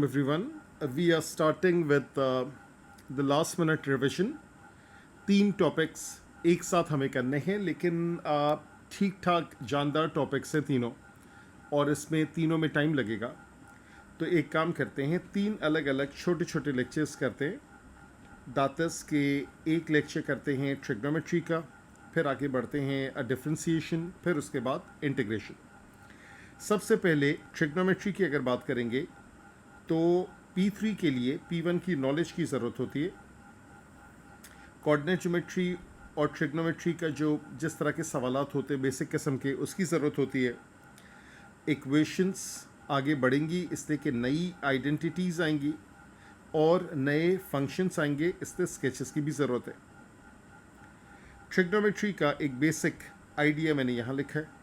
Everyone, we are starting with the last minute revision. 3 topics एक साथ हमें करने हैं, लेकिन ठीक ठाक जानदार टॉपिक्स हैं तीनों, और इसमें तीनों में टाइम लगेगा। तो एक काम करते हैं, 3 अलग अलग छोटे छोटे लेक्चर्स करते हैं। दातस के एक लेक्चर करते हैं ट्रिग्नोमेट्री का, फिर आगे बढ़ते हैं डिफ्रेंसिएशन, फिर उसके बाद इंटीग्रेशन। सबसे पहले ट्रिग्नोमेट्री की अगर बात करेंगे तो P3 के लिए P1 की नॉलेज की ज़रूरत होती है। कोऑर्डिनेट ज्योमेट्री और ट्रिग्नोमेट्री का जिस तरह के सवालात होते हैं बेसिक किस्म के, उसकी ज़रूरत होती है। इक्वेशंस आगे बढ़ेंगी इसलिए कि नई आइडेंटिटीज़ आएंगी और नए फंक्शंस आएंगे, इसलिए स्केचेस की भी ज़रूरत है। ट्रिग्नोमेट्री का एक बेसिक आइडिया मैंने यहाँ लिखा है।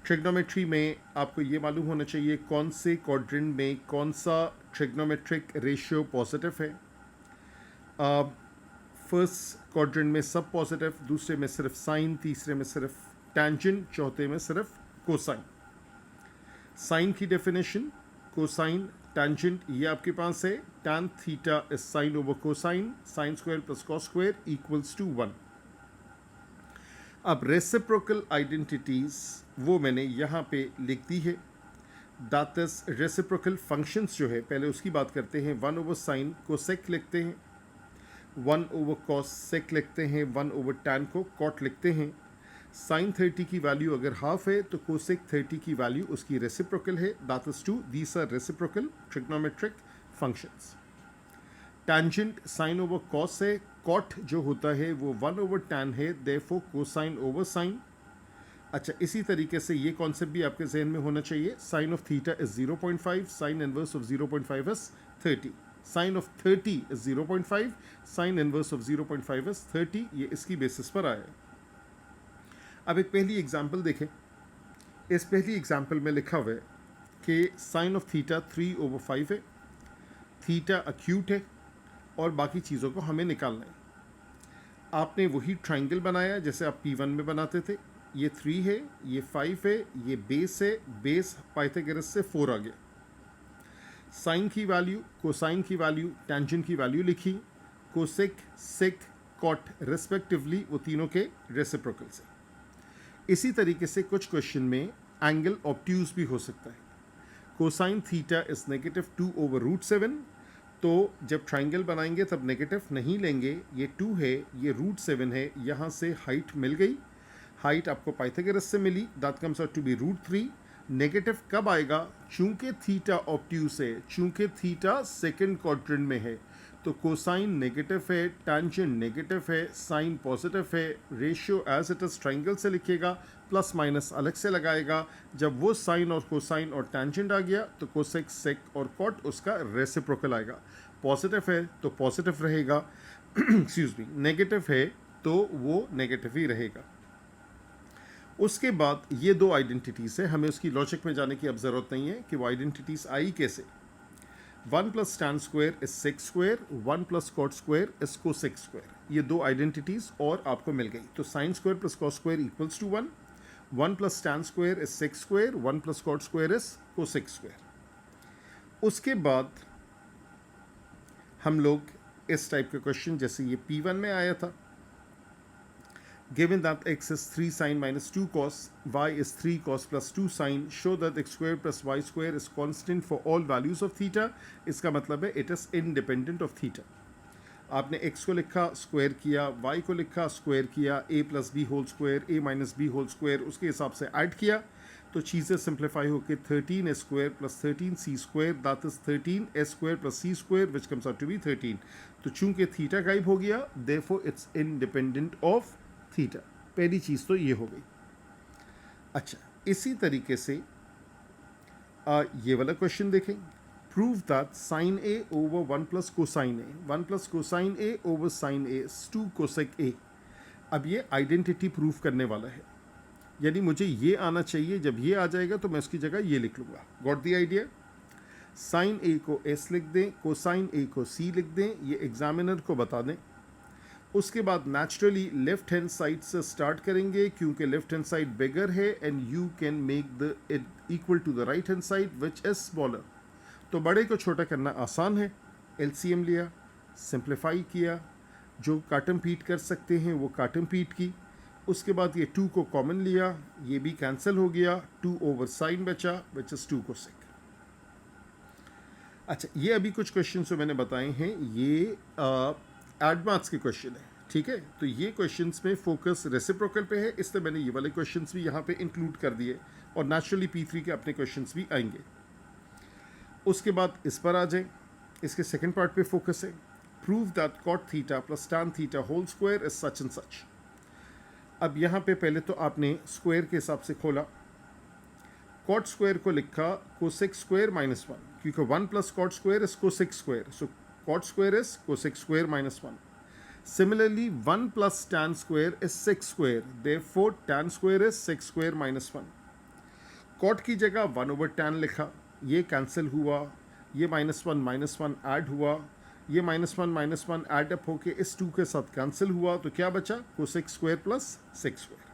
ट्रिग्नोमेट्री में आपको ये मालूम होना चाहिए कौन से क्वाड्रेंट में कौन सा ट्रिग्नोमेट्रिक रेशियो पॉजिटिव है। फर्स्ट क्वाड्रेंट में सब पॉजिटिव, दूसरे में सिर्फ साइन, तीसरे में सिर्फ टेंजेंट, चौथे में सिर्फ कोसाइन। साइन की डेफिनेशन, कोसाइन टेंजेंट ये आपके पास है। tan theta is sine over cosine, sine square plus cos square equals to 1। अब रेसिप्रोकल आइडेंटिटीज़ वो मैंने यहाँ पे लिख दी है। दातस रेसिप्रोकल फंक्शंस जो है, पहले उसकी बात करते हैं। 1 ओवर साइन को सेक लिखते हैं, 1 ओवर कॉस सेक लिखते हैं, 1 ओवर टैन को कॉट लिखते हैं। साइन 30 की वैल्यू अगर हाफ है तो कोसेक 30 की वैल्यू उसकी रेसिप्रोकल है। दातस to these are reciprocal trigonometric functions. Tangent sine over cos है, कॉट जो होता है वो 1 ओवर टैन है, देयरफॉर कोसाइन ओवर साइन। अच्छा, इसी तरीके से ये कॉन्सेप्ट भी आपके जहन में होना चाहिए। Sine of theta is 0.5, sine inverse of 0.5 is 30। Sine of 30 is 0.5, sine inverse of 0.5 is 30। ये इसकी बेसिस पर आया है। अब एक पहली एग्जाम्पल देखें। इस पहली एग्जाम्पल में लिखा हुआ है कि साइन ऑफ थीटा 3 ओवर 5 है, थीटा अक्यूट है और बाकी चीज़ों को हमें निकालना है। आपने वही ट्राइंगल बनाया जैसे आप P1 में बनाते थे। ये 3 है, ये 5 है, ये बेस है, बेस पाइथागोरस से 4 आ गया। साइन की वैल्यू, कोसाइन की वैल्यू, टेंजेंट की वैल्यू लिखी, कोसेक, सेक, कॉट रिस्पेक्टिवली, वो तीनों के रेसिप्रोकल से। इसी तरीके से कुछ क्वेश्चन में एंगल ऑब्ट्यूज भी हो सकता है। कोसाइन थीटा इज -2 ओवर √7, तो जब ट्राइंगल बनाएंगे तब नेगेटिव नहीं लेंगे। ये 2 है, ये √7 है, यहाँ से हाइट मिल गई। हाइट आपको पाइथागोरस से मिली, that comes out to be √3। Negative कब आएगा? चूंकि थीटा ऑब्ट्यूज है, चूंकि थीटा सेकंड क्वाड्रेंट में है, तो कोसाइन नेगेटिव है, टेंजेंट नेगेटिव है, साइन पॉजिटिव है। Ratio as it is triangle से लिखिएगा, प्लस माइनस अलग से लगाएगा। जब वो साइन और कोसाइन और टेंजेंट आ गया तो कोसेक, सेक और कॉट उसका रेसिप्रोकल आएगा। पॉजिटिव है तो पॉजिटिव रहेगा, एक्सक्यूज मी, नेगेटिव है तो वो नेगेटिव ही रहेगा। उसके बाद ये 2 आइडेंटिटीज़ है, हमें उसकी लॉजिक में जाने की अब ज़रूरत नहीं है कि वो आइडेंटिटीज़ आई कैसे। 1 plus tan square is sec square, 1 plus cot square is cosec square. ये 2 आइडेंटिटीज़ और आपको मिल गई। तो sine square plus cos square equals to 1, 1 plus tan square is sec square, 1 plus cot square is cosec square. उसके बाद हम लोग इस टाइप के क्वेश्चन, जैसे ये P1 में आया था, given that x is 3 sin minus 2 cos, y is 3 cos plus 2 sin, show that x square plus y square is constant for all values of theta। इसका मतलब है it is independent of theta। आपने x को लिखा, square किया, y को लिखा, square किया, a plus B whole square, a minus B whole square, उसके हिसाब से ऐड किया तो चीज़ें सिंप्लीफाई होकर 13 square plus 13 C square, that is 13 A square plus C square which comes out to be 13। तो चूंकि थीटा गायब हो गया, therefore it's independent of theta. पहली चीज़ तो ये हो गई। अच्छा, इसी तरीके से ये वाला क्वेश्चन देखें। Prove that sine A over 1 plus cosine A, 1 plus cosine A over sine A is 2 cosec A. अब ये आइडेंटिटी प्रूव करने वाला है, यानी मुझे ये आना चाहिए। जब ये आ जाएगा तो मैं उसकी जगह ये लिख लूँगा। Got the idea? साइन ए को एस लिख दें, कोसाइन ए को सी लिख दें, ये एग्जामिनर को बता दें। उसके बाद नेचुरली लेफ्ट हैंड साइड से स्टार्ट करेंगे, क्योंकि लेफ्ट हैंड साइड बिगर है and you can make the it equal to the right hand side which is smaller. तो बड़े को छोटा करना आसान है, एलसीएम लिया, सिंप्लीफाई किया, जो काटम पीट कर सकते हैं वो काटम पीट की, उसके बाद ये 2 को कॉमन लिया, ये भी कैंसिल हो गया, 2 ओवर साइन बचा विच इज़ 2 कोसेक। अच्छा, ये अभी कुछ क्वेश्चन जो मैंने बताए हैं ये एडवांस के क्वेश्चन है, ठीक है। तो ये क्वेश्चंस में फोकस रेसिप्रोकल पे है, इसलिए मैंने ये वाले क्वेश्चंस भी यहाँ पे इंक्लूड कर दिए और नेचुरली P3 के अपने क्वेश्चंस भी आएंगे। उसके बाद इस पर आ जाए, इसके सेकंड पार्ट पे फोकस है, prove that cot theta plus tan theta whole square is such and such. अब यहाँ पे पहले तो आपने स्क्वायर के हिसाब से खोला, कॉट स्क्वायर को लिखा कोसेक स्क्वायर माइनस 1, क्योंकि 1 plus cot square is cosec square, so cot square is cosec square minus 1। Similarly, 1 plus tan square is 6 square. Therefore, tan square is 6 square minus 1. Cot की जगह 1 over tan लिखा, ये cancel हुआ, ये -1 add हुआ, ये -1 add up होके इस 2 के साथ कैंसिल हुआ, तो क्या बचा? Cosec square plus 6 square.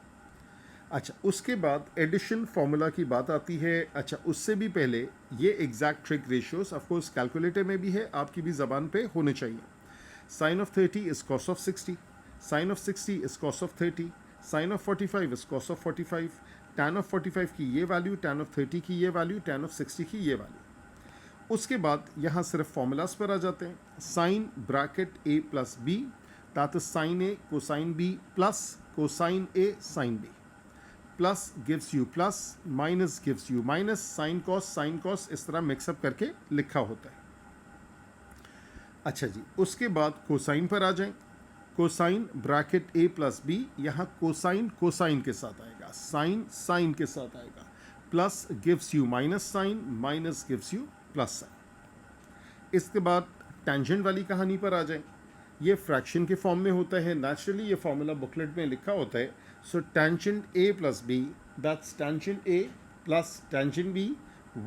अच्छा, उसके बाद एडिशन फॉर्मूला की बात आती है। अच्छा, उससे भी पहले ये exact trick ratios of course calculator में भी है, आपकी भी ज़बान पे होने चाहिए। Sin of 30 is cos of 60, sin of 60 is cos of 30, sin of 45 is cos of 45, tan of 45 की ये वैल्यू, tan of 30 की ये वैल्यू, tan of 60 की ये वैल्यू। उसके बाद यहाँ सिर्फ फॉर्मूलाज पर आ जाते हैं। Sine bracket a plus B, that is sine a cosine b plus cosine a sine b, plus gives you plus, minus gives you minus, sine cos इस तरह मिक्सअप करके लिखा होता है। अच्छा जी, उसके बाद कोसाइन पर आ जाएं। Cosine bracket a plus B, यहाँ कोसाइन कोसाइन के साथ आएगा, साइन साइन के साथ आएगा, plus gives you minus sine, minus gives you plus sine. इसके बाद टेंजेंट वाली कहानी पर आ जाएं। ये फ्रैक्शन के फॉर्म में होता है, नेचुरली ये फॉर्मूला बुकलेट में लिखा होता है। So tangent a plus B, that's tangent a plus tangent b,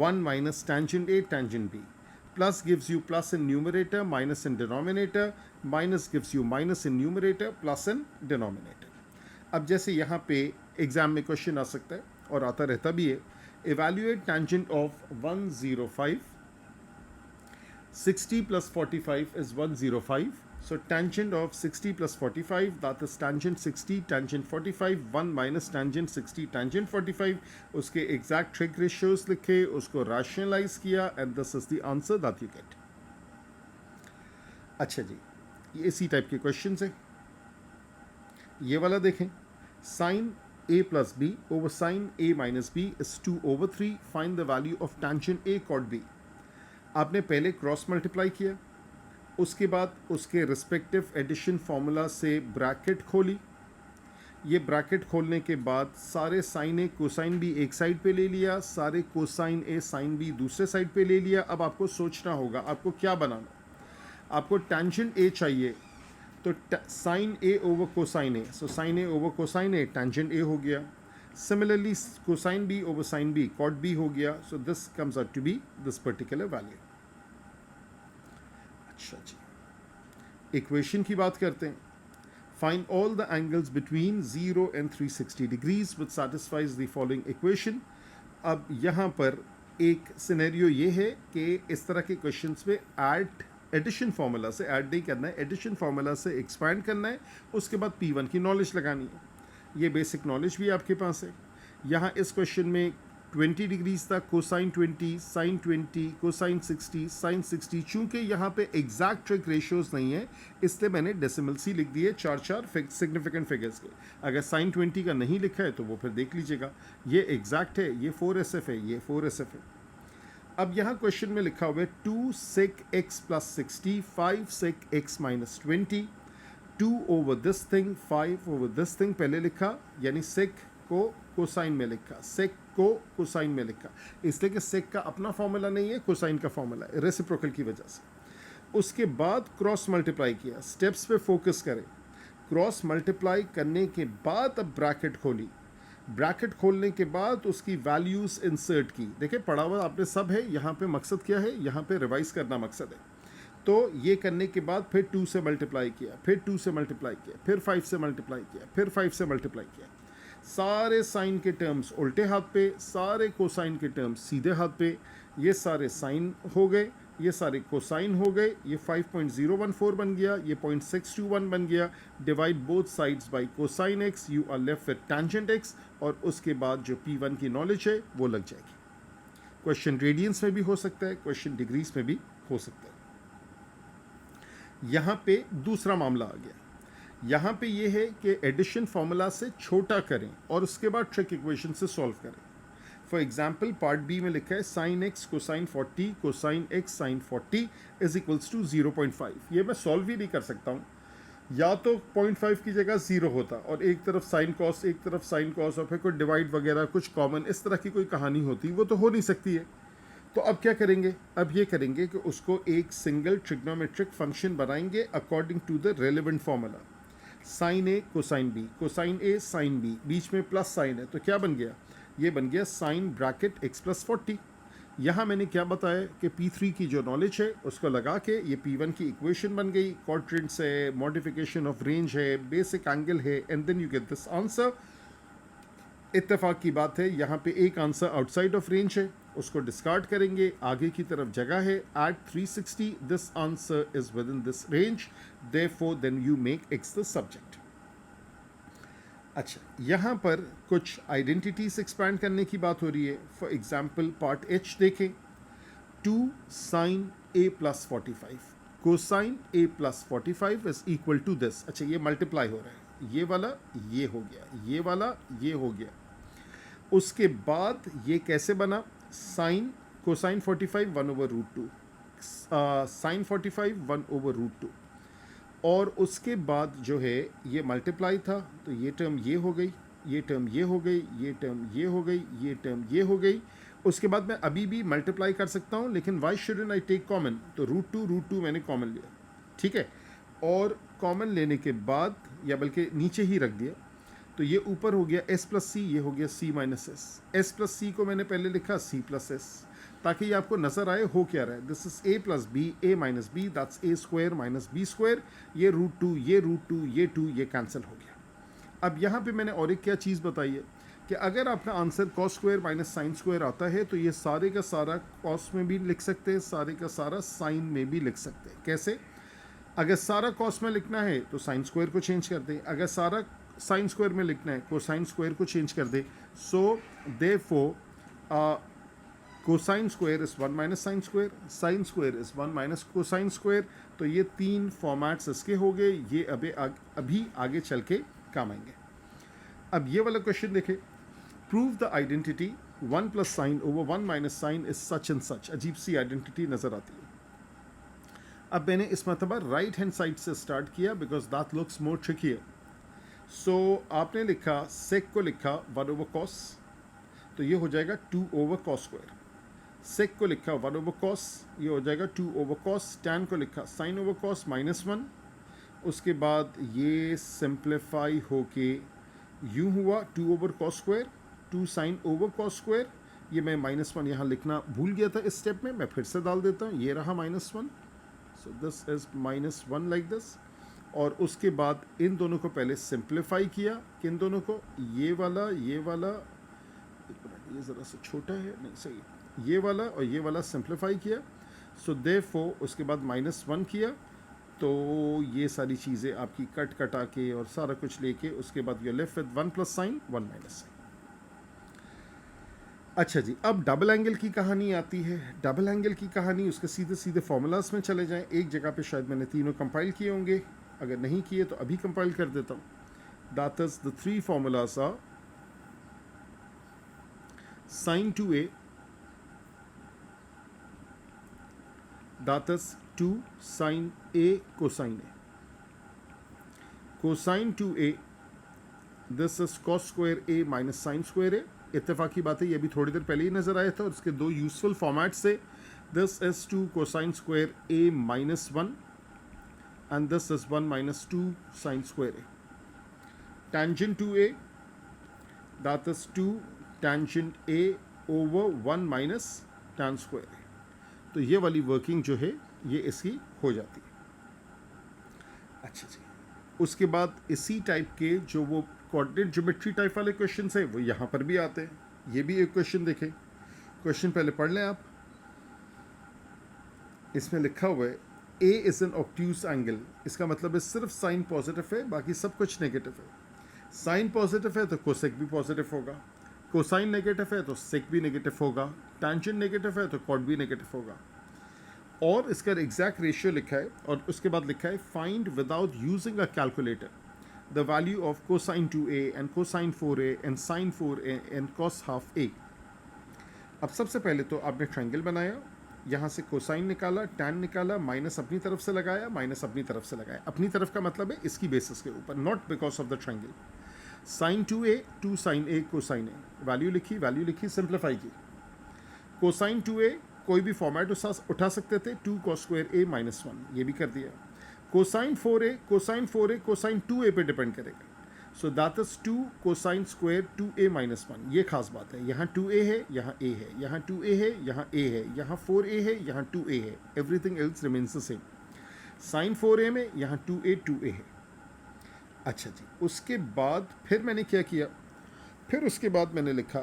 1 minus tangent a tangent b, plus gives you plus in numerator, minus in denominator, minus gives you minus in numerator, plus in denominator। अब जैसे यहाँ पे exam में question आ सकता है और आता रहता भी है, evaluate tangent of 105, 60 plus 45 is 105, so tangent of 60 plus 45, that is tangent 60 tangent 45, 1 minus tangent 60 tangent 45, उसके exact trig ratios लिखे, उसको rationalize किया, and this is the answer that you get। अच्छा जी, ये इसी टाइप के क्वेश्चंस हैं। ये वाला देखें, sin a plus b over sin a minus b is 2 over 3, find the value of tangent a cot b। आपने पहले क्रॉस मल्टीप्लाई किया, उसके बाद उसके रिस्पेक्टिव एडिशन फार्मूला से ब्रैकेट खोली, ये ब्रैकेट खोलने के बाद सारे साइन ए कोसाइन बी एक साइड पे ले लिया, सारे कोसाइन ए साइन बी दूसरे साइड पे ले लिया। अब आपको सोचना होगा आपको क्या बनाना। आपको टेंजेंट ए चाहिए, तो sine A over cosine A, so sine A over cosine A tangent A हो गया। Similarly cosine B over sine B cot B हो गया, so this comes out to be this particular value. अच्छा जी, equation की बात करते हैं। Find all the angles between 0 and 360 degrees which satisfies the following equation. अब यहाँ पर एक सिनेरियो ये है कि इस तरह के क्वेश्चंस में एडिशन फार्मूला से ऐड नहीं करना है, एडिशन फार्मूला से एक्सपैंड करना है, उसके बाद P1 की नॉलेज लगानी है। ये बेसिक नॉलेज भी आपके पास है। यहाँ इस क्वेश्चन में 20 डिग्रीज तक कोसाइन 20, साइन 20, कोसाइन 60, साइन 60। चूँकि यहाँ पे एग्जैक्ट ट्रिक रेशियोज नहीं है, इसलिए मैंने डेसिमल सी लिख दिए, चार सिग्निफिकेंट फिगर्स के। अगर साइन 20 का नहीं लिखा है तो वो फिर देख लीजिएगा, ये एग्जैक्ट है, ये 4SF है, ये 4SF है। अब यहाँ क्वेश्चन में लिखा हुआ है 2 sec x plus 60, 5 sec x minus 20, 2 over this thing, 5 over this thing पहले लिखा, यानी sec को कोसाइन में लिखा, सेक को कोसाइन में लिखा, इसलिए कि सेक का अपना फॉर्मूला नहीं है, कोसाइन का फॉर्मूला है, रेसिप्रोकल की वजह से। उसके बाद क्रॉस मल्टीप्लाई किया, स्टेप्स पे फोकस करें। क्रॉस मल्टीप्लाई करने के बाद अब ब्रैकेट खोली, ब्रैकेट खोलने के बाद उसकी वैल्यूज़ इंसर्ट की। देखिए पढ़ा हुआ आपने सब है, यहाँ पे मकसद क्या है, यहाँ पे रिवाइज करना मकसद है। तो ये करने के बाद फिर 2 से मल्टीप्लाई किया, फिर 2 से मल्टीप्लाई किया, फिर 5 से मल्टीप्लाई किया, फिर 5 से मल्टीप्लाई किया। सारे साइन के टर्म्स उल्टे हाथ पे, सारे कोसाइन के टर्म्स सीधे हाथ पे। ये सारे साइन हो गए, ये सारे कोसाइन हो गए, ये 5.014 बन गया, ये 0.621 बन गया. Divide both sides by cosine X, you are left with tangent X, और उसके बाद जो P1 की नॉलेज है वो लग जाएगी. क्वेश्चन रेडियंस में भी हो सकता है, क्वेश्चन डिग्रीज में भी हो सकता है. यहाँ पे दूसरा मामला आ गया. यहाँ पे ये है कि एडिशन फॉर्मूला से छोटा करें और उसके बाद ट्रिक इक्वेशन से सॉल्व करें. फॉर एग्जाम्पल पार्ट बी में लिखा है sine X cosine 40 cosine X sine 40 is equals to 0.5. ये मैं सॉल्व ही नहीं कर सकता हूँ. या तो 0.5 की जगह 0 होता और एक तरफ साइन कॉस एक तरफ साइन कॉस और फिर कोई डिवाइड वगैरह कुछ कॉमन इस तरह की कोई कहानी होती, वो तो हो नहीं सकती है. तो अब क्या करेंगे, अब ये करेंगे कि उसको एक सिंगल ट्रिग्नोमेट्रिक फंक्शन बनाएंगे according to the relevant formula. Sine A cosine B, cosine A sine B, बीच में प्लस साइन है तो क्या बन गया, ये बन गया साइन ब्रैकेट एक्स प्लस 40. यहाँ मैंने क्या बताया कि P3 की जो नॉलेज है उसको लगा के ये P1 की इक्वेशन बन गई. क्वाड्रेंट्स है, मॉडिफिकेशन ऑफ रेंज है, बेसिक एंगल है, and then you get this answer. इत्तेफाक की बात है यहाँ पे एक आंसर आउटसाइड ऑफ रेंज है, उसको डिस्कार्ड करेंगे. आगे की तरफ जगह है at 360, this answer is within this range, therefore then you make X the subject. अच्छा, यहाँ पर कुछ आइडेंटिटीज एक्सपैंड करने की बात हो रही है. फॉर एग्जाम्पल पार्ट एच देखें, 2 sine A plus 45 cosine A plus 45 is equal to this. अच्छा, ये मल्टीप्लाई हो रहा है, ये वाला ये हो गया, ये वाला ये हो गया. उसके बाद ये कैसे बना, sine cosine 45 1 over root 2, sine 45 1 over root 2, और उसके बाद जो है ये मल्टीप्लाई था तो ये टर्म ये हो गई, ये टर्म ये हो गई, ये टर्म ये हो गई, ये टर्म ये हो गई. उसके बाद मैं अभी भी मल्टीप्लाई कर सकता हूँ, लेकिन why shouldn't I take common, तो रूट टू मैंने कॉमन लिया. ठीक है, और कॉमन लेने के बाद या बल्कि नीचे ही रख दिया, तो ये ऊपर हो गया s प्लस सी, ये हो गया c minus S. S plus C को मैंने पहले लिखा c प्लस एस, ताकि ये आपको नजर आए हो क्या रहा है. This is a plus B, a minus B, that's a square minus B square. ये रूट टू, ये रूट टू, ये 2, ये कैंसिल हो गया. अब यहाँ पे मैंने और एक क्या चीज़ बताई है कि अगर आपका answer cos square minus sine square आता है तो ये सारे का सारा कॉस में भी लिख सकते हैं, सारे का सारा साइन में भी लिख सकते हैं. कैसे, अगर सारा कॉस में लिखना है तो साइन स्क्वायर को चेंज कर दे, अगर सारा साइन स्क्वायर में लिखना है कोसाइन स्क्वायर को चेंज कर दे. So therefore cosine square is 1 minus sine square, sine square is 1 minus cosine square. तो ये 3 फॉर्मेट्स इसके हो गए, ये अभी आगे चल के काम आएंगे. अब ये वाला क्वेश्चन देखें, prove the identity 1 plus sine over 1 minus sine is such and such. अजीब सी आइडेंटिटी नज़र आती है. अब मैंने इस मरतबा राइट हैंड साइड से स्टार्ट किया because that looks more trickier. So आपने लिखा सेक को लिखा 1 ओवर कॉस, तो ये हो जाएगा 2 ओवर कॉस स्क्वायर. सेक को लिखा 1 ओवर कॉस, ये हो जाएगा 2 ओवर कॉस. टैन को लिखा साइन ओवर कॉस माइनस 1. उसके बाद ये सिंप्लीफाई होके यूँ हुआ 2 over cos square, 2 sine over cos square. ये मैं -1 यहाँ लिखना भूल गया था इस स्टेप में, मैं फिर से डाल देता हूँ. ये रहा -1, सो दिस इज -1 लाइक दिस. और उसके बाद इन दोनों को पहले सिंप्लीफाई किया, किन दोनों को, ये वाला, ये वाला, ये ज़रा सा छोटा है, नहीं सही, ये वाला और ये वाला सिंप्लीफाई किया. सो देयरफॉर उसके बाद -1 किया, तो ये सारी चीज़ें आपकी कटा के और सारा कुछ लेके उसके बाद you left with 1 plus sine 1 minus sine. अच्छा जी, अब डबल एंगल की कहानी आती है. डबल एंगल की कहानी, उसके सीधे सीधे फॉर्मूलाज में चले जाएं. एक जगह पे शायद मैंने तीनों कंपाइल किए होंगे, अगर नहीं किए तो अभी कंपाइल कर देता हूँ. That is the 3 formulas are sin 2a, that is 2 sin a cosine a. Cosine 2a, this is cos square a minus sin square a. इत्तेफाकी बात है, ये भी थोड़ी देर पहले ही नज़र आया था और इसके 2 यूजफुल फॉर्मेट से. This is 2 cosine square a minus 1 and this is 1 minus 2 sin square a. Tangent 2a, that is 2 tangent a over 1 minus tan square a. तो ये वाली वर्किंग जो है ये इसकी हो जाती है. अच्छा जी, उसके बाद इसी टाइप के जो वो कोऑर्डिनेट ज्योमेट्री टाइप वाले क्वेश्चन है वो यहाँ पर भी आते हैं. ये भी एक क्वेश्चन देखें, क्वेश्चन पहले पढ़ लें आप. इसमें लिखा हुआ है A is an obtuse angle, इसका मतलब है सिर्फ साइन पॉजिटिव है, बाकी सब कुछ नेगेटिव है। साइन पॉजिटिव है तो कोसेक भी पॉजिटिव होगा, कोसाइन नेगेटिव है तो सेक भी नेगेटिव होगा, टेंजेंट नेगेटिव है तो कॉट भी नेगेटिव होगा। और इसका एग्जैक्ट रेशियो लिखा है और उसके बाद लिखा है find without using a calculator the value of cosine 2a and cosine 4a and sine 4a and cos half a। अब सबसे पहले तो आपने ट्रायंगल बनाया, यहाँ से कोसाइन निकाला, टैन निकाला, माइनस अपनी तरफ से लगाया, माइनस अपनी तरफ से लगाया। अपनी तरफ का मतलब है इसकी बेसिस के ऊपर, not because of the triangle. Sine 2a 2 sine a cosine a, value लिखी, सिंप्लीफाई की। कोसाइन 2a कोई भी फॉर्मेट उठा सकते थे, 2 cos स्क्वायर a माइनस 1, ये भी कर दिया। कोसाइन 4a कोसाइन 2a पे डिपेंड करेगा, so that is 2 cosine square 2a minus 1। ये खास बात है, यहाँ 2a है, यहाँ a है, यहाँ 2a है, यहाँ a है, यहाँ 4a है, यहाँ 2a है, everything else remains the same. Sine 4a में यहाँ 2a है। अच्छा जी, उसके बाद फिर मैंने क्या किया, फिर उसके बाद मैंने लिखा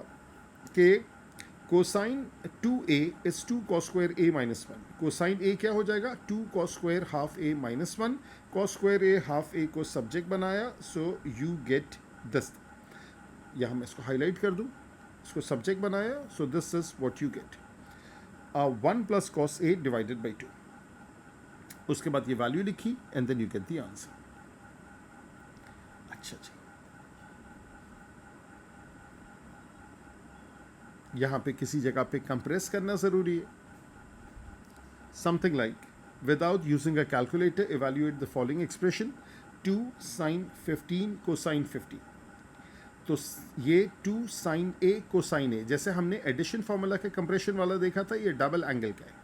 कि cosine 2a is 2 cos square a minus 1। Cosine a क्या हो जाएगा, 2 cos square half a minus 1। cos square a half a को सब्जेक्ट बनाया, सो यू गेट दिस। यहाँ मैं इसको हाईलाइट कर दूँ, इसको सब्जेक्ट बनाया, so this is what you get, 1 plus cos a divided by 2। उसके बाद ये वैल्यू लिखी and then you get the answer. अच्छा जी, यहाँ पे किसी जगह पे कंप्रेस करना ज़रूरी है। Something like without using a calculator evaluate the following expression, 2 sine 15 cosine 50। तो ये 2 साइन a कोसाइन a, जैसे हमने एडिशन फार्मूला के कंप्रेशन वाला देखा था, ये डबल एंगल का है।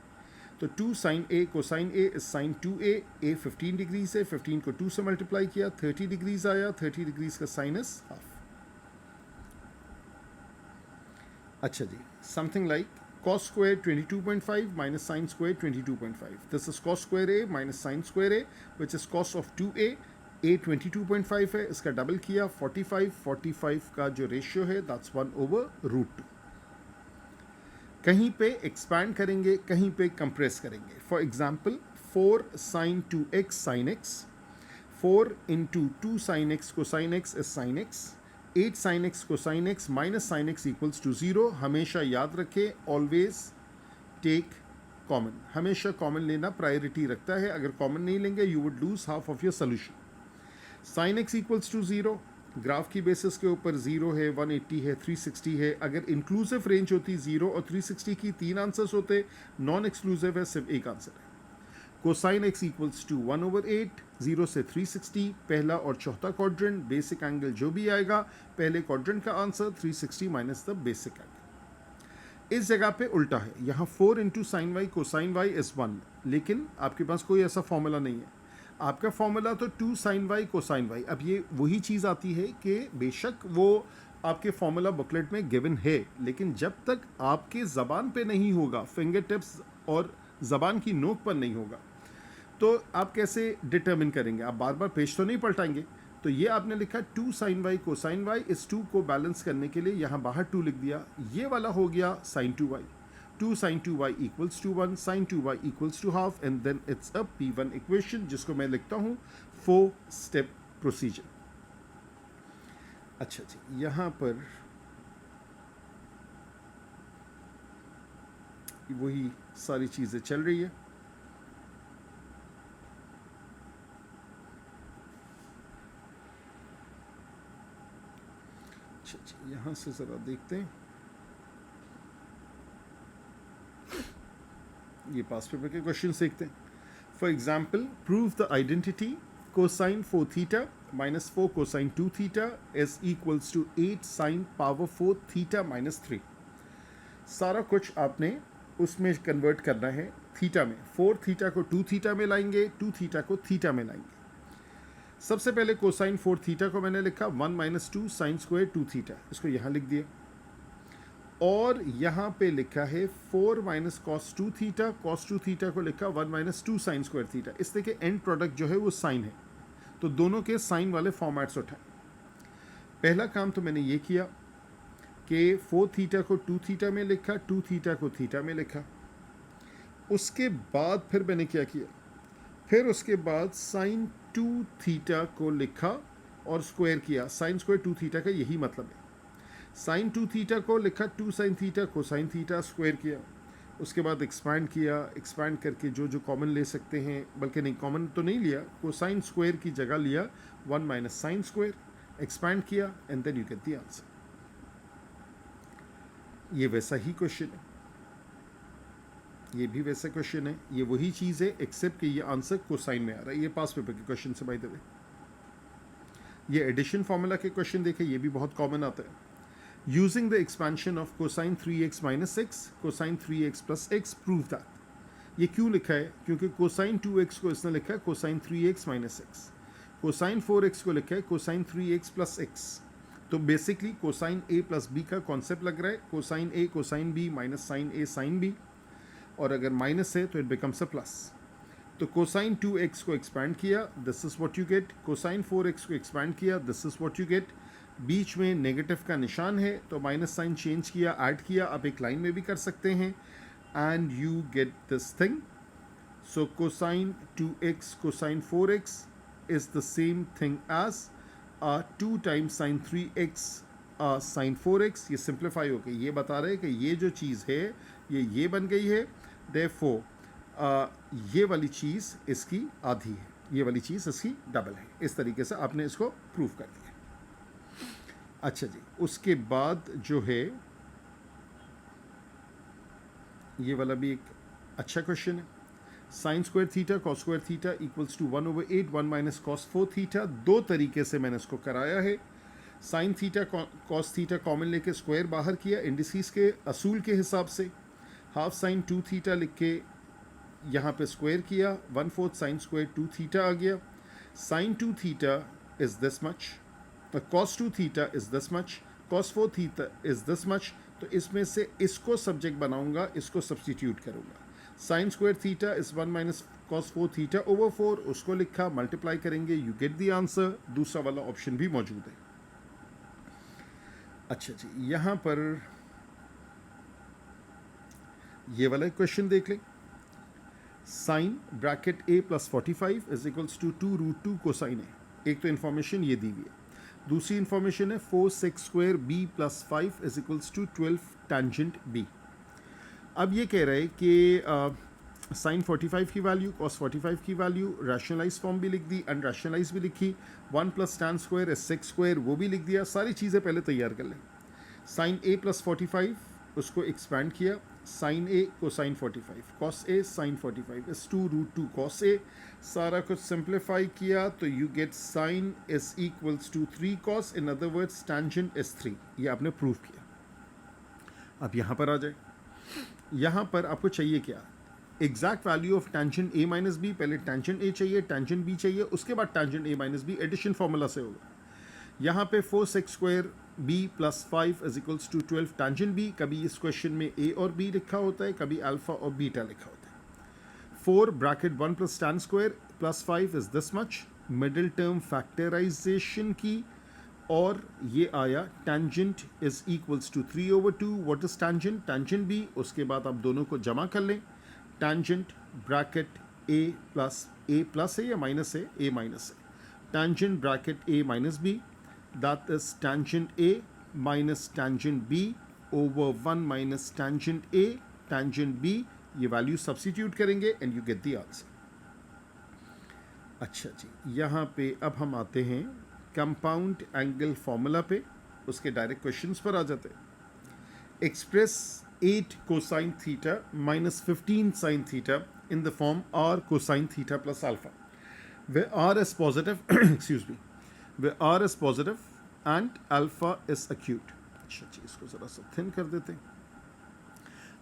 तो 2 sine a cosine a is sine 2a, a 15 degree से 15 को 2 से मल्टीप्लाई किया, 30 डिग्रीज आया, 30 डिग्रीज का साइनस हाफ। अच्छा जी, something like cos square 22.5 minus sine square 22.5। This is cos square a minus sine square a which is cos of 2a। a 22.5 है, इसका डबल किया 45 का जो रेशियो है दैट्स 1/√2। कहीं पे एक्सपैंड करेंगे, कहीं पे कंप्रेस करेंगे। For example 4 sine 2x sine x, 4 into 2 sine x cosine x is sine x, 8 sine x cosine x minus sine x equals to 0। हमेशा याद रखें, ऑलवेज टेक कॉमन, हमेशा कॉमन लेना प्रायोरिटी रखता है। अगर कॉमन नहीं लेंगे you would lose half of your solution. Sine x equals to 0, graph की बेसिस के ऊपर 0 है, 180 है, 360 है। अगर इंक्लूसिव रेंज होती 0 और 360 की 3 आंसर्स होते, नॉन एक्सक्लूसिव है, सिर्फ एक आंसर है। कोसाइन x इक्वल्स टू 1/8, 0 से 360, पहला और चौथा क्वाड्रेंट, बेसिक एंगल जो भी आएगा, पहले क्वाड्रेंट का answer 360 minus the basic angle. इस जगह पे उल्टा है, यहाँ 4 into sine Y cosine Y is 1, लेकिन आपके पास कोई ऐसा फॉर्मूला नहीं है। आपका फॉर्मूला तो 2 साइन वाई कोसाइन वाई। अब ये वही चीज़ आती है कि बेशक वो आपके फॉर्मूला बुकलेट में गिवन है, लेकिन जब तक आपके ज़बान पे नहीं होगा, फिंगर टिप्स और ज़बान की नोक पर नहीं होगा, तो आप कैसे डिटर्मिन करेंगे? आप बार बार पेज तो नहीं पलटाएंगे। तो ये आपने लिखा 2 साइन वाई कोसाइन वाई, इस 2 को बैलेंस करने के लिए यहाँ बाहर 2 लिख दिया। ये वाला हो गया sine 2y, 2 sine 2y equals to 1, sine 2y equals to half, and then it's a P1 equation, जिसको मैं लिखता हूँ 4 स्टेप प्रोसीजर। अच्छा जी, यहाँ पर वही सारी चीज़ें चल रही है। अच्छा जी, यहाँ से ज़रा देखते हैं, ये पास पेपर के क्वेश्चन देखते हैं। For example prove the identity cosine 4 theta minus 4 cosine 2 theta is equals to 8 sine power 4 theta minus 3। सारा कुछ आपने उसमें कन्वर्ट करना है थीटा में। 4 थीटा को 2 थीटा में लाएंगे, 2 थीटा को थीटा में लाएंगे। सबसे पहले कोसाइन 4 थीटा को मैंने लिखा 1 माइनस 2 साइन स्क्वायर 2 थीटा, इसको यहाँ लिख दिया। और यहाँ पे लिखा है 4 minus cos 2 theta, cos 2 theta को लिखा 1 माइनस 2 साइन स्क्वायर थीटा। इस तरह के एंड प्रोडक्ट जो है वो साइन है, तो दोनों के साइन वाले फॉर्मेट्स उठाएं। पहला काम तो मैंने ये किया कि 4 थीटा को 2 थीटा में लिखा, 2 थीटा को थीटा में लिखा। उसके बाद फिर मैंने क्या किया, फिर उसके बाद साइन 2 थीटा को लिखा और स्क्वायर किया। साइन स्क्वायर 2 थीटा का यही मतलब है। साइन 2 थीटा को लिखा, 2 साइन थीटा को साइन थीटा स्क्वायर किया। उसके बाद एक्सपैंड किया, एक्सपैंड करके जो जो कॉमन ले सकते हैं, बल्कि नहीं कॉमन तो नहीं लिया, कोसाइन स्क्वायर की जगह लिया 1 माइनस साइन स्क्वायर, एक्सपैंड किया and then you get the answer. ये वैसा ही क्वेश्चन है, ये भी वैसा क्वेश्चन है, ये वही चीज़ है एक्सेप्ट कि ये आंसर कोसाइन में आ रहा है। ये पास पेपर के क्वेश्चन से बाय द वे। ये एडिशन फॉर्मूला के क्वेश्चन देखे, ये भी बहुत कॉमन आता है। Using the expansion of cosine 3x minus x cosine 3x plus x prove that. ये क्यों लिखा है? क्योंकि कोसाइन 2x को इसने लिखा है cosine 3x minus x, cosine 4x को लिखा है कोसाइन 3x प्लस एक्स। तो basically cosine a plus b का कॉन्सेप्ट लग रहा है, cosine a cosine b minus sine a sine b, और अगर माइनस है तो इट बिकम्स अ प्लस। तो कोसाइन 2x को एक्सपैंड किया, this is what you get. Cosine 4x को एक्सपैंड किया, this is what you get. बीच में नेगेटिव का निशान है तो माइनस साइन चेंज किया, ऐड किया, आप एक लाइन में भी कर सकते हैं and you get this thing. So cosine 2x cosine 4x is the same thing as 2 times sine 3x sine 4x। ये सिंप्लीफाई हो गई, ये बता रहे हैं कि ये जो चीज़ है ये बन गई है, देयरफॉर ये वाली चीज़ इसकी आधी है, ये वाली चीज़ इसकी डबल है। इस तरीके से आपने इसको प्रूव कर दिया। अच्छा जी, उसके बाद जो है ये वाला भी एक अच्छा क्वेश्चन है। Sine square theta cos square theta equals to 1/8 1 minus cos 4 theta. दो तरीके से मैंने इसको कराया है। Sine theta cos theta common लेके स्क्वायर बाहर किया इंडिसीज के असूल के हिसाब से। हाफ साइन 2 थीटा लिख के यहाँ पे स्क्वायर किया, 1/4 साइन स्क्वायर 2 थीटा आ गया। Sine 2 theta is this much, cos 2 theta is this much, cos 4 theta is this much. तो इसमें से इसको सब्जेक्ट बनाऊंगा, इसको सब्सटीट्यूट करूंगा। Sine square theta is 1 minus cos 4 theta over 4, उसको लिखा, मल्टीप्लाई करेंगे, यू गेट द आंसर। दूसरा वाला ऑप्शन भी मौजूद है। अच्छा जी, यहाँ पर ये वाला क्वेश्चन देख लें। Sine bracket a plus 45 is equals to 2√2 cosine a। एक तो इन्फॉर्मेशन ये दी हुई है, दूसरी इन्फॉर्मेशन है 4 sec square b plus 5 is equals to 12 tangent b। अब ये कह रहे हैं कि साइन 45 की वैल्यू, कॉस 45 की वैल्यू, रैशनलाइज फॉर्म भी लिख दी, अनरैशनलाइज भी लिखी, 1 plus tan square is sex square वो भी लिख दिया। सारी चीज़ें पहले तैयार कर लें। साइन a प्लस 45 उसको एक्सपैंड किया, sine a cosine 45, cos a sine 45 is 2√2 cos a। सारा कुछ सिंप्लीफाई किया तो you get sine is equals to 3 cos, in other words tangent is 3। ये आपने प्रूव किया। अब यहाँ पर आ जाए, यहाँ पर आपको चाहिए क्या? Exact value of tangent a minus B. पहले टेंजेंट a चाहिए, टेंजेंट b चाहिए, उसके बाद tangent a minus B. Addition formula से होगा। यहाँ पे 4 sec square b plus 5 is equals to 12 tangent b। कभी इस क्वेश्चन में a और b लिखा होता है, कभी अल्फा और बीटा लिखा होता है। 4 bracket 1 plus tan square plus 5 is this much, middle term factorization की, और ये आया tangent is equals to 3/2। What is tangent? Tangent b। उसके बाद आप दोनों को जमा कर लें। टेंजेंट ब्रैकेट a प्लस है या माइनस है? a माइनस है। Tangent bracket a minus b, that is tangent A minus tangent B over 1 minus tangent A tangent B। ये वैल्यू सब्स्टिट्यूट करेंगे and you get the answer. अच्छा जी, यहाँ पे अब हम आते हैं कंपाउंड एंगल फॉर्मूला पे, उसके डायरेक्ट क्वेश्चंस पर आ जाते हैं। Express 8 cosine theta minus 15 sine theta in the form r cosine theta plus alpha, way r is positive excuse me, where r is positive and alpha is acute। अच्छा जी, इसको ज़रा सा थिन कर देते हैं।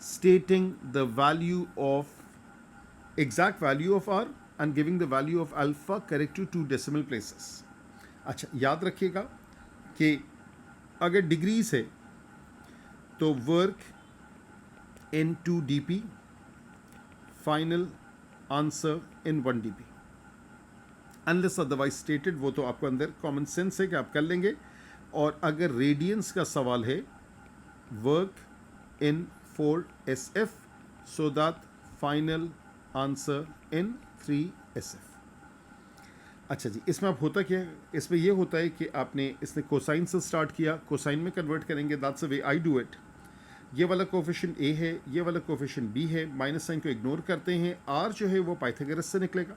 Stating the value of exact value of r and giving the value of alpha correct to 2 decimal places। अच्छा, याद रखिएगा कि अगर डिग्रीज है तो work in 2 dp, final answer in 1 dp। Unless otherwise stated, वो तो आपको अंदर कॉमन सेंस है कि आप कर लेंगे। और अगर रेडियंस का सवाल है, work in 4 SF so that final answer in 3SF। अच्छा जी, इसमें अब होता क्या है, इसमें ये होता है कि आपने इसने कोसाइन से स्टार्ट किया, कोसाइन में कन्वर्ट करेंगे, that's the way I do it. ये वाला कोफिशिएंट ए है, ये वाला कोफिशिएंट बी है, माइनस साइन को इग्नोर करते हैं, आर जो है वो पाइथागोरस से निकलेगा।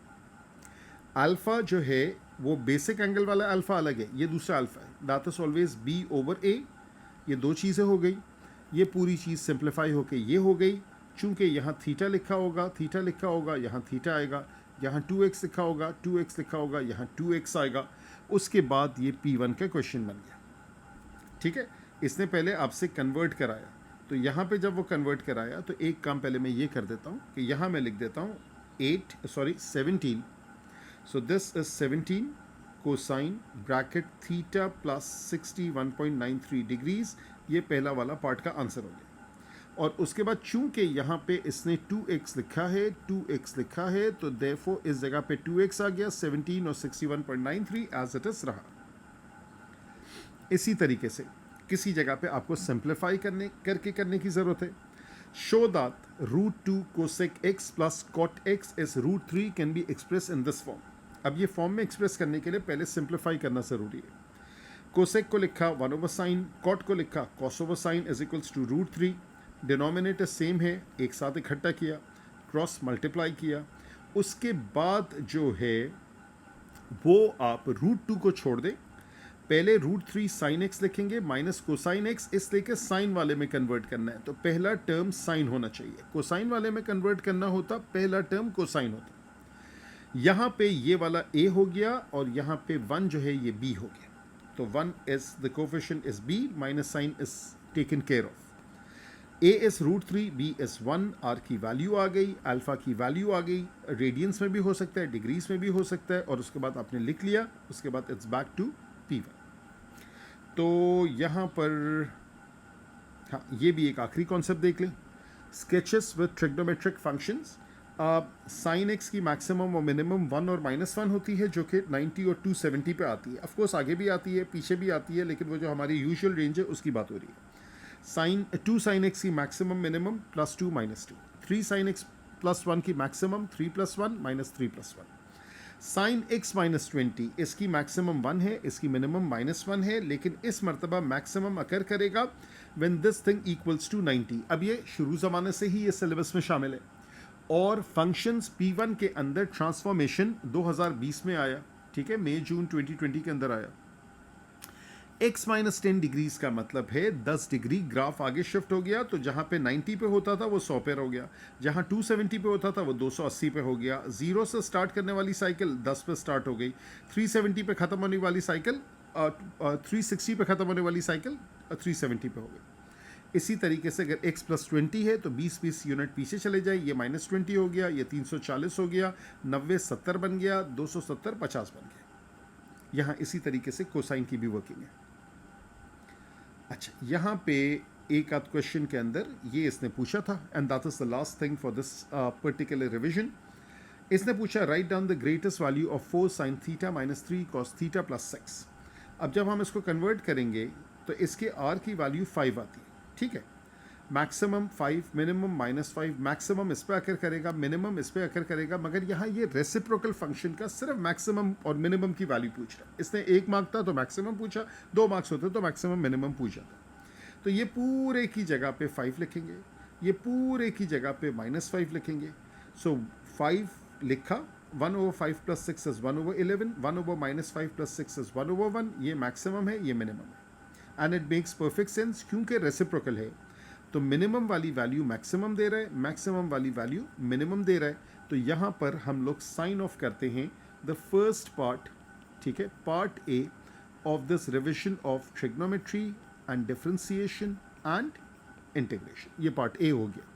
अल्फा जो है वो बेसिक एंगल वाला अल्फा अलग है, ये दूसरा अल्फा है, that is always B over A. ये दो चीज़ें हो गई, ये पूरी चीज़ सिंप्लीफाई होके ये हो गई। चूंकि यहाँ थीटा लिखा होगा, थीटा लिखा होगा, यहाँ थीटा आएगा, यहाँ 2x लिखा होगा, 2x लिखा होगा, यहाँ 2x आएगा। उसके बाद ये P1 का क्वेश्चन बन गया। ठीक है, इसने पहले आपसे कन्वर्ट कराया, तो यहाँ पे जब वो कन्वर्ट कराया तो एक काम पहले मैं ये कर देता हूँ कि यहाँ मैं लिख देता हूँ 17। सो this is 17 cosine bracket theta plus 61.93 degrees. ये पहला वाला पार्ट का आंसर हो गया। और उसके बाद चूंकि यहाँ पे इसने 2x लिखा है, 2x लिखा है, तो देयरफॉर इस जगह पे 2x आ गया, 17 और 61.93 एज इट इज रहा। इसी तरीके से किसी जगह पे आपको सिंप्लीफाई करने की जरूरत है। Show that √2 cosec x plus cot x is √3 can be express in this form. अब ये फॉर्म में एक्सप्रेस करने के लिए पहले सिंप्लीफाई करना जरूरी है। कोसेक को लिखा 1 ओवर साइन, कॉट को लिखा cos over sine is equals to √3। Denominator same है, एक साथ इकट्ठा किया, क्रॉस मल्टीप्लाई किया। उसके बाद जो है वो आप √2 को छोड़ दें, पहले √3 साइन एक्स लिखेंगे माइनस कोसाइन एक्स, इसलिए कि साइन वाले में कन्वर्ट करना है तो पहला टर्म साइन होना चाहिए। कोसाइन वाले में कन्वर्ट करना होता पहला टर्म कोसाइन होता। यहाँ पे ये वाला a हो गया और यहाँ पे 1 जो है ये b हो गया। तो 1 is the coefficient is b, minus sine is taken care of. a is √3, b is 1, r की वैल्यू आ गई, अल्फा की वैल्यू आ गई, रेडियंस में भी हो सकता है, डिग्रीज में भी हो सकता है, और उसके बाद आपने लिख लिया। उसके बाद इट्स बैक टू P1। तो यहाँ पर हाँ, ये भी एक आखिरी कॉन्सेप्ट देख लें, sketches with trigonometric functions. Sine x की मैक्सिमम और मिनिमम 1 और -1 होती है, जो कि 90 और 270 पे आती है। ऑफकोर्स आगे भी आती है, पीछे भी आती है, लेकिन वो जो हमारी यूजुअल रेंज है उसकी बात हो रही है। साइन 2 साइन एक्स की मैक्सिमम मिनिमम +2 -2, 3 साइन एक्स +1 की मैक्सिमम 3 + 1 -3 + 1। साइन x -20 इसकी मैक्सिमम 1 है, इसकी मिनिमम -1 है, लेकिन इस मरतबा मैक्सिमम अकर करेगा when this thing equals to 90। अब ये शुरू ज़माने से ही ये सिलेबस में शामिल है। और फंक्शंस P1 के अंदर ट्रांसफॉर्मेशन 2020 में आया, ठीक है, मई जून 2020 के अंदर आया। x -10 डिग्रीज का मतलब है 10 डिग्री ग्राफ आगे शिफ्ट हो गया। तो जहाँ पे 90 पे होता था वो 100 पे हो गया, जहाँ 270 पे होता था वो 280 पे हो गया। 0 से स्टार्ट करने वाली साइकिल 10 पे स्टार्ट हो गई, 370 पे ख़त्म होने वाली साइकिल 360 पे ख़त्म होने वाली साइकिल 370 पे हो गई। इसी तरीके से अगर x +20 है तो 20 यूनिट पीछे चले जाए, ये -20 हो गया, ये 340 हो गया, 90 70 बन गया, 270 50 बन गया। यहाँ इसी तरीके से कोसाइन की भी वर्किंग है। अच्छा, यहाँ पे एक आध क्वेश्चन के अंदर ये इसने पूछा था, and that is the last thing for this particular revision. इसने पूछा write down the greatest value of 4 sin theta -3 cos theta +6। अब जब हम इसको कन्वर्ट करेंगे तो इसके r की वैल्यू 5 आती है, ठीक है। मैक्सिमम 5, मिनिमम -5, मैक्सिमम इस पे आकर करेगा, मिनिमम इस पे आकर करेगा, मगर यहाँ ये रेसिप्रोकल फंक्शन का सिर्फ मैक्सिमम और मिनिमम की वैल्यू पूछ रहा है। इसने 1 मार्क था तो मैक्सिमम पूछा, 2 मार्क्स होते तो मैक्सिमम मिनिमम पूछा था। तो ये पूरे की जगह पे 5 लिखेंगे, ये पूरे की जगह पे -5 लिखेंगे। सो 5 लिखा, 1/5 + 6 इज 1/11, 1/-5 + 6 इज 1/1। ये मैक्सिमम है, ये मिनिमम है, and it makes perfect sense क्योंकि रेसिप्रोकल है। तो मिनिमम वाली वैल्यू मैक्सिमम दे रहा है, मैक्सिमम वाली वैल्यू मिनिमम दे रहा है। तो यहाँ पर हम लोग साइन ऑफ करते हैं द फर्स्ट पार्ट, ठीक है, part A of this revision of trigonometry and differentiation and integration. ये पार्ट ए हो गया।